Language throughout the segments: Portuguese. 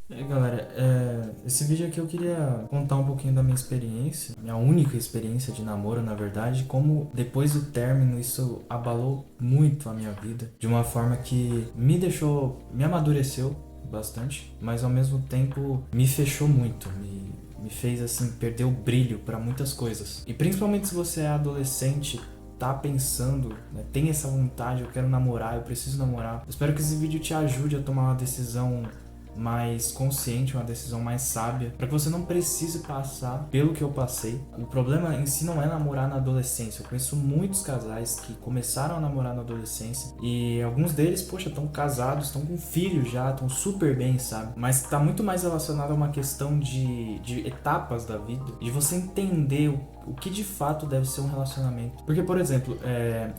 E aí, galera, esse vídeo aqui eu queria contar um pouquinho da minha experiência, minha única experiência de namoro, na verdade, como depois do término isso abalou muito a minha vida, de uma forma que me amadureceu bastante, mas ao mesmo tempo me fechou muito, me fez assim perder o brilho para muitas coisas. E principalmente se você é adolescente, tá pensando, né, tem essa vontade, eu quero namorar, eu preciso namorar. Eu espero que esse vídeo te ajude a tomar uma decisão mais consciente, uma decisão mais sábia, para que você não precise passar pelo que eu passei. O problema em si não é namorar na adolescência. Eu conheço muitos casais que começaram a namorar na adolescência e alguns deles, poxa, estão casados, estão com filhos já, estão super bem, sabe? Mas tá muito mais relacionado a uma questão de etapas da vida, de você entender o que de fato deve ser um relacionamento. Porque, por exemplo,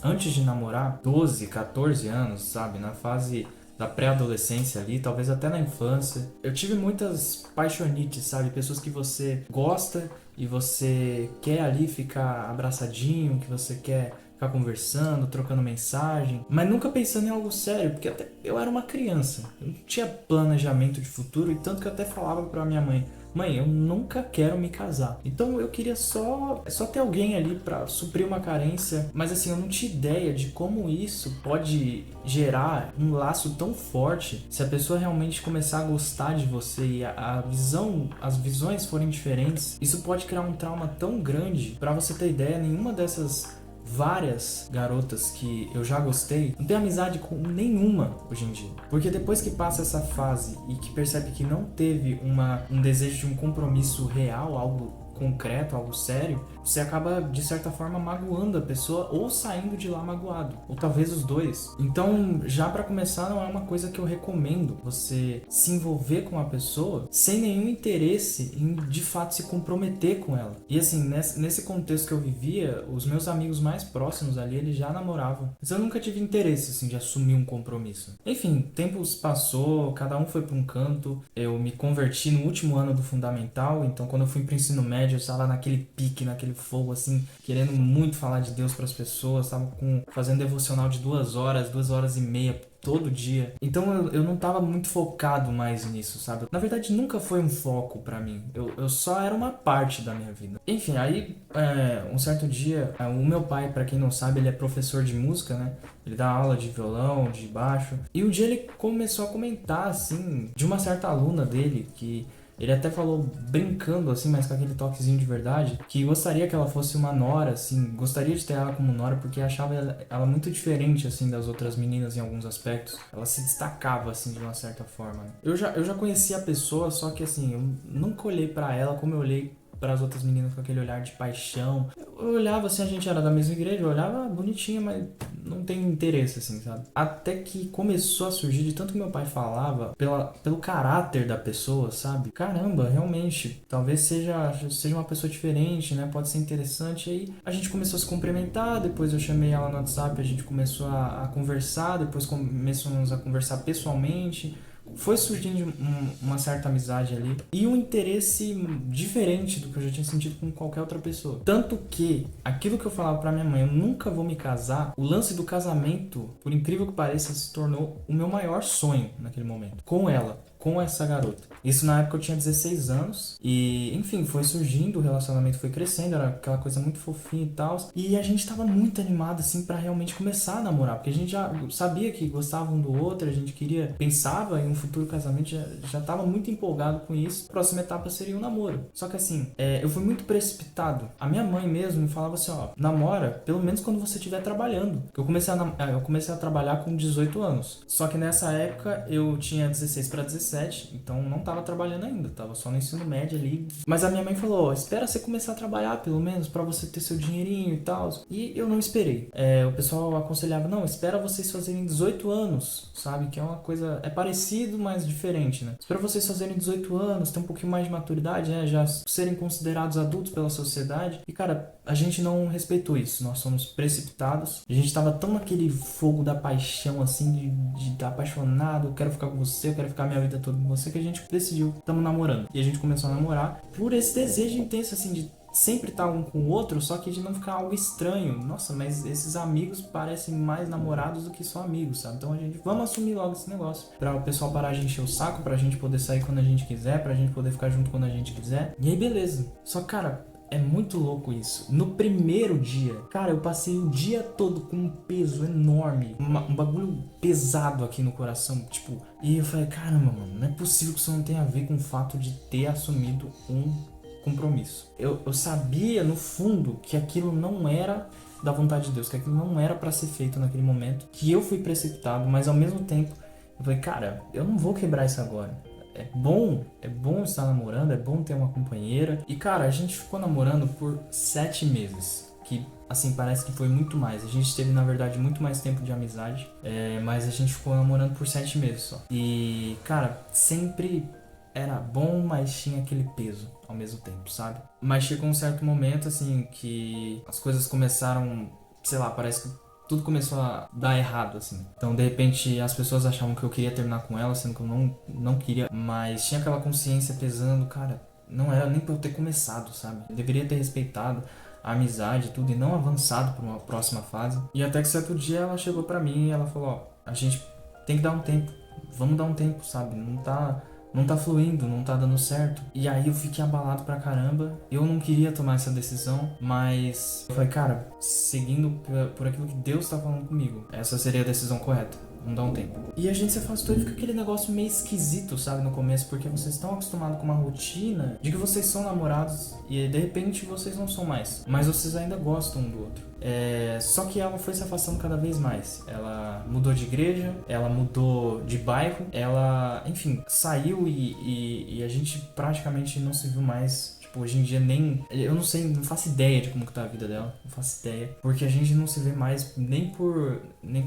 antes de namorar, 12, 14 anos, sabe? Na fase da pré-adolescência ali, talvez até na infância. Eu tive muitas paixonites, sabe? Pessoas que você gosta e você quer ali ficar abraçadinho, que você quer ficar conversando, trocando mensagem, mas nunca pensando em algo sério, porque até eu era uma criança, eu não tinha planejamento de futuro e tanto que eu até falava pra minha mãe: mãe, eu nunca quero me casar. Então eu queria só ter alguém ali pra suprir uma carência, mas assim, eu não tinha ideia de como isso pode gerar um laço tão forte se a pessoa realmente começar a gostar de você e as visões forem diferentes. Isso pode criar um trauma tão grande. Pra você ter ideia, nenhuma dessas várias garotas que eu já gostei, não tenho amizade com nenhuma hoje em dia. Porque depois que passa essa fase e que percebe que não teve um desejo de um compromisso real, algo concreto, algo sério, você acaba de certa forma magoando a pessoa ou saindo de lá magoado, ou talvez os dois. Então, já para começar, não é uma coisa que eu recomendo você se envolver com a pessoa sem nenhum interesse em de fato se comprometer com ela. E assim, nesse contexto que eu vivia, os meus amigos mais próximos ali, eles já namoravam. Mas eu nunca tive interesse assim de assumir um compromisso. Enfim, tempos passou, cada um foi para um canto. Eu me converti no último ano do fundamental, então quando eu fui pro ensino médio, eu estava naquele pique, naquele fogo, assim, querendo muito falar de Deus para as pessoas, estava fazendo devocional de 2 horas, 2 horas e meia todo dia. Então eu não estava muito focado mais nisso, sabe? Na verdade, nunca foi um foco para mim. Eu só era uma parte da minha vida. Enfim, aí um certo dia, o meu pai, para quem não sabe, ele é professor de música, né? Ele dá aula de violão, de baixo. E um dia ele começou a comentar, assim, de uma certa aluna dele que ele até falou brincando, assim, mas com aquele toquezinho de verdade, que gostaria que ela fosse uma nora, assim, gostaria de ter ela como nora, porque achava ela muito diferente, assim, das outras meninas em alguns aspectos. Ela se destacava, assim, de uma certa forma, né? Eu já conhecia a pessoa, só que, assim, eu nunca olhei pra ela como eu olhei para as outras meninas com aquele olhar de paixão. Eu olhava assim, a gente era da mesma igreja, eu olhava bonitinha, mas não tem interesse assim, sabe? Até que começou a surgir, de tanto que meu pai falava, pelo caráter da pessoa, sabe? Caramba, realmente, talvez seja uma pessoa diferente, né? Pode ser interessante. Aí a gente começou a se cumprimentar, depois eu chamei ela no WhatsApp, a gente começou a conversar, depois começamos a conversar pessoalmente. Foi surgindo uma certa amizade ali e um interesse diferente do que eu já tinha sentido com qualquer outra pessoa. Tanto que aquilo que eu falava pra minha mãe, eu nunca vou me casar, o lance do casamento, por incrível que pareça, se tornou o meu maior sonho naquele momento. Com ela, com essa garota. Isso na época eu tinha 16 anos e, enfim, foi surgindo, o relacionamento foi crescendo, era aquela coisa muito fofinha e tal. E a gente tava muito animado, assim, pra realmente começar a namorar, porque a gente já sabia que gostava um do outro, a gente pensava em um futuro casamento, já tava muito empolgado com isso. A próxima etapa seria o namoro. Só que assim, eu fui muito precipitado. A minha mãe mesmo me falava assim, ó, namora pelo menos quando você estiver trabalhando. Eu comecei a trabalhar com 18 anos. Só que nessa época eu tinha 16 para 17, então não tava trabalhando ainda, tava só no ensino médio ali. Mas a minha mãe falou, ó, espera você começar a trabalhar pelo menos para você ter seu dinheirinho e tal. E eu não esperei. O pessoal aconselhava, não, espera vocês fazerem 18 anos, sabe? Que é uma coisa, é parecido, mas diferente, né? Espera vocês fazerem 18 anos, ter um pouquinho mais de maturidade, né? Já serem considerados adultos pela sociedade. E, cara, a gente não respeitou isso. Nós somos precipitados. A gente tava tão naquele fogo da paixão, assim, de estar apaixonado. Eu quero ficar com você, eu quero ficar minha vida toda com você, que a gente decidiu, estamos namorando. E a gente começou a namorar por esse desejo intenso, assim, de sempre tá um com o outro, só que de não ficar algo estranho. Nossa, mas esses amigos parecem mais namorados do que só amigos, sabe? Então a gente, vamos assumir logo esse negócio, pra o pessoal parar de encher o saco, pra gente poder sair quando a gente quiser, pra gente poder ficar junto quando a gente quiser. E aí beleza. Só que, cara, é muito louco isso. No primeiro dia, cara, eu passei o dia todo com um peso enorme, um bagulho pesado aqui no coração, tipo, e eu falei, caramba, mano, não é possível que isso não tenha a ver com o fato de ter assumido um compromisso. Eu sabia no fundo que aquilo não era da vontade de Deus, que aquilo não era pra ser feito naquele momento, que eu fui precipitado, mas ao mesmo tempo, eu falei, cara, eu não vou quebrar isso agora. É bom estar namorando, é bom ter uma companheira. E cara, a gente ficou namorando por 7 meses. Que assim, parece que foi muito mais. A gente teve na verdade muito mais tempo de amizade. Mas a gente ficou namorando por 7 meses só. E cara, sempre era bom, mas tinha aquele peso ao mesmo tempo, sabe? Mas chegou um certo momento assim que as coisas começaram, sei lá, parece que tudo começou a dar errado, assim. Então, de repente, as pessoas achavam que eu queria terminar com ela, sendo que eu não queria. Mas tinha aquela consciência pesando, cara, não era nem pra eu ter começado, sabe? Eu deveria ter respeitado a amizade e tudo, e não avançado pra uma próxima fase. E até que certo dia ela chegou pra mim e ela falou, ó, a gente tem que dar um tempo. Vamos dar um tempo, sabe? Não tá fluindo, não tá dando certo. E aí eu fiquei abalado pra caramba. Eu não queria tomar essa decisão, mas eu falei, cara, seguindo por aquilo que Deus tá falando comigo, essa seria a decisão correta. Vamos dar um tempo. E a gente se afastou e fica aquele negócio meio esquisito, sabe, no começo, porque vocês estão acostumados com uma rotina de que vocês são namorados e de repente vocês não são mais, mas vocês ainda gostam um do outro. Só que ela foi se afastando cada vez mais. Ela mudou de igreja, ela mudou de bairro, ela, enfim, saiu e a gente praticamente não se viu mais. Hoje em dia nem... Eu não sei, não faço ideia de como que tá a vida dela. Não faço ideia. Porque a gente não se vê mais nem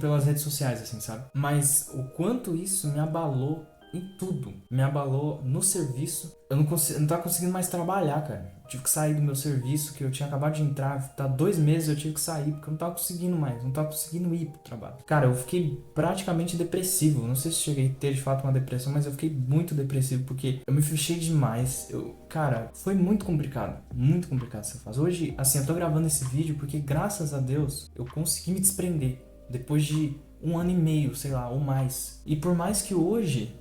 pelas redes sociais, assim, sabe? Mas o quanto isso me abalou em tudo. Me abalou no serviço. Eu não tava conseguindo mais trabalhar, cara. Eu tive que sair do meu serviço, que eu tinha acabado de entrar. Tá 2 meses eu tive que sair, porque eu não tava conseguindo mais. Não tava conseguindo ir pro trabalho. Cara, eu fiquei praticamente depressivo. Não sei se cheguei a ter de fato uma depressão, mas eu fiquei muito depressivo, porque eu me fechei demais. Cara, foi muito complicado. Muito complicado essa fase. Hoje, assim, eu tô gravando esse vídeo porque, graças a Deus, eu consegui me desprender. Depois de 1 ano e meio, sei lá, ou mais. E por mais que hoje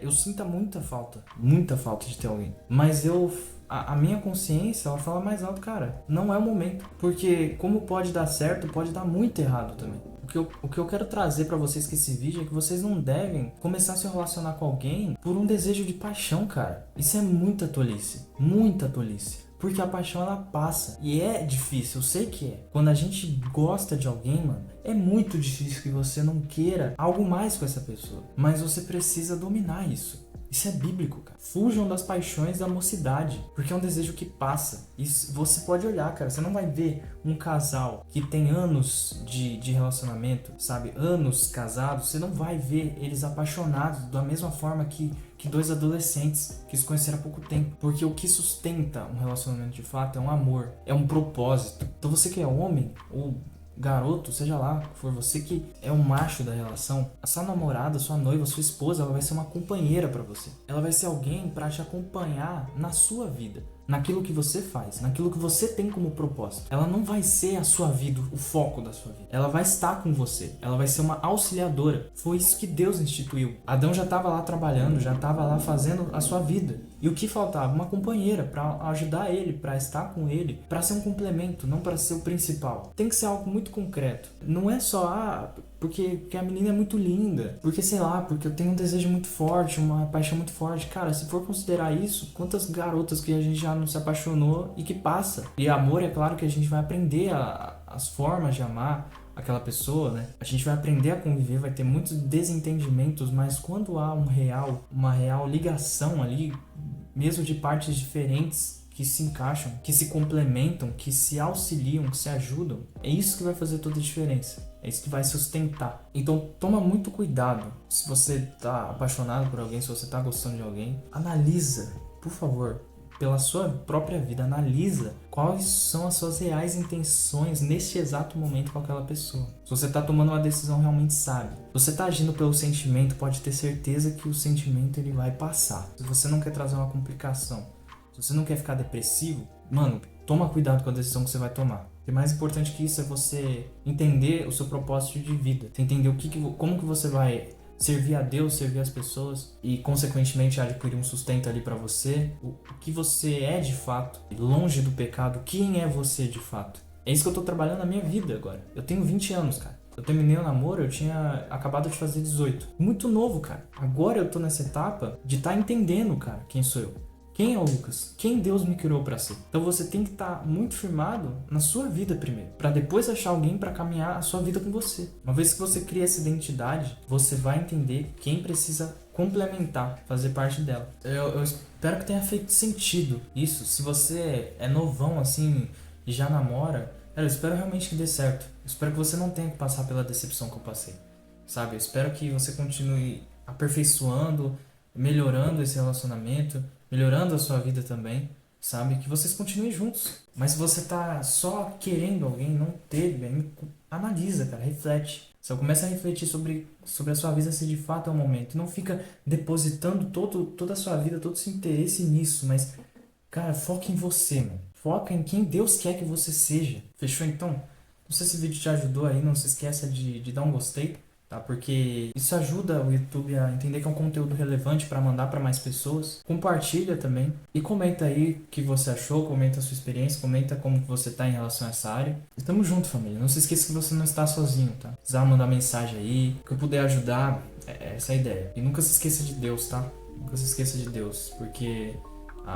eu sinta muita falta de ter alguém, mas a minha consciência, ela fala mais alto, cara, não é o momento. Porque como pode dar certo, pode dar muito errado também. O que eu quero trazer pra vocês com esse vídeo é que vocês não devem começar a se relacionar com alguém por um desejo de paixão, cara. Isso é muita tolice, muita tolice. Porque a paixão, ela passa. E é difícil, eu sei que é. Quando a gente gosta de alguém, mano, é muito difícil que você não queira algo mais com essa pessoa. Mas você precisa dominar isso. Isso é bíblico, cara. Fujam das paixões da mocidade, porque é um desejo que passa. Isso você pode olhar, cara. Você não vai ver um casal que tem anos de relacionamento, sabe? Anos casados. Você não vai ver eles apaixonados da mesma forma que 2 adolescentes que se conheceram há pouco tempo. Porque o que sustenta um relacionamento de fato é um amor, é um propósito. Então você que é homem ou garoto, seja lá, for você que é o macho da relação, a sua namorada, sua noiva, sua esposa, ela vai ser uma companheira pra você. Ela vai ser alguém pra te acompanhar na sua vida, naquilo que você faz, naquilo que você tem como propósito. Ela não vai ser a sua vida, o foco da sua vida. Ela vai estar com você, ela vai ser uma auxiliadora. Foi isso que Deus instituiu. Adão já estava lá trabalhando, já estava lá fazendo a sua vida. E o que faltava? Uma companheira para ajudar ele, para estar com ele, para ser um complemento, não para ser o principal. Tem que ser algo muito concreto. Não é só porque a menina é muito linda, porque sei lá, porque eu tenho um desejo muito forte, uma paixão muito forte. Cara, se for considerar isso, quantas garotas que a gente já não se apaixonou e que passa. E amor, é claro que a gente vai aprender as formas de amar aquela pessoa, né? A gente vai aprender a conviver, vai ter muitos desentendimentos, mas quando há uma real ligação ali, mesmo de partes diferentes que se encaixam, que se complementam, que se auxiliam, que se ajudam, é isso que vai fazer toda a diferença. É isso que vai sustentar. Então toma muito cuidado. Se você tá apaixonado por alguém, se você tá gostando de alguém, analisa, por favor, pela sua própria vida, analisa quais são as suas reais intenções neste exato momento com aquela pessoa. Se você tá tomando uma decisão realmente sábia. Se você tá agindo pelo sentimento, pode ter certeza que o sentimento ele vai passar. Se você não quer trazer uma complicação, se se você não quer ficar depressivo, mano, toma cuidado com a decisão que você vai tomar. O mais importante que isso é você entender o seu propósito de vida. Você entender como que você vai servir a Deus, servir as pessoas e, consequentemente, adquirir um sustento ali pra você. O que você é de fato, longe do pecado, quem é você de fato. É isso que eu tô trabalhando na minha vida agora. Eu tenho 20 anos, cara. Eu terminei o namoro, eu tinha acabado de fazer 18. Muito novo, cara. Agora eu tô nessa etapa de estar entendendo, cara, quem sou eu. Quem é o Lucas? Quem Deus me criou pra ser? Então você tem que estar muito firmado na sua vida primeiro, pra depois achar alguém pra caminhar a sua vida com você. Uma vez que você cria essa identidade, você vai entender quem precisa complementar, fazer parte dela. Eu espero que tenha feito sentido isso. Se você é novão assim e já namora, eu espero realmente que dê certo. Eu espero que você não tenha que passar pela decepção que eu passei, sabe? Eu espero que você continue aperfeiçoando, melhorando esse relacionamento, melhorando a sua vida também, sabe? Que vocês continuem juntos. Mas se você tá só querendo alguém, não teve, aí analisa, cara, reflete. Só começa a refletir sobre a sua vida se de fato é o momento. Não fica depositando toda a sua vida, todo o seu interesse nisso, mas, cara, foca em você, mano. Foca em quem Deus quer que você seja. Fechou então? Não sei se esse vídeo te ajudou aí, não se esqueça de dar um gostei, tá? Porque isso ajuda o YouTube a entender que é um conteúdo relevante para mandar para mais pessoas. Compartilha também e comenta aí o que você achou, comenta a sua experiência, comenta como que você tá em relação a essa área. E tamo junto, família. Não se esqueça que você não está sozinho, tá? Se precisar mandar mensagem aí, que eu puder ajudar, essa é a ideia. E nunca se esqueça de Deus, tá? Nunca se esqueça de Deus, porque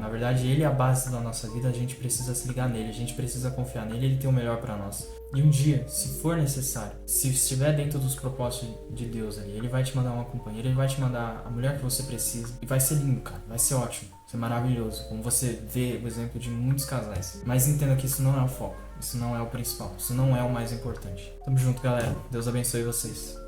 na verdade ele é a base da nossa vida, a gente precisa se ligar nele, a gente precisa confiar nele, ele tem o melhor para nós. E um dia, se for necessário, se estiver dentro dos propósitos de Deus ali, ele vai te mandar uma companheira, ele vai te mandar a mulher que você precisa. E vai ser lindo, cara, vai ser ótimo, vai ser maravilhoso, como você vê o exemplo de muitos casais. Mas entenda que isso não é o foco, isso não é o principal, isso não é o mais importante. Tamo junto, galera, Deus abençoe vocês.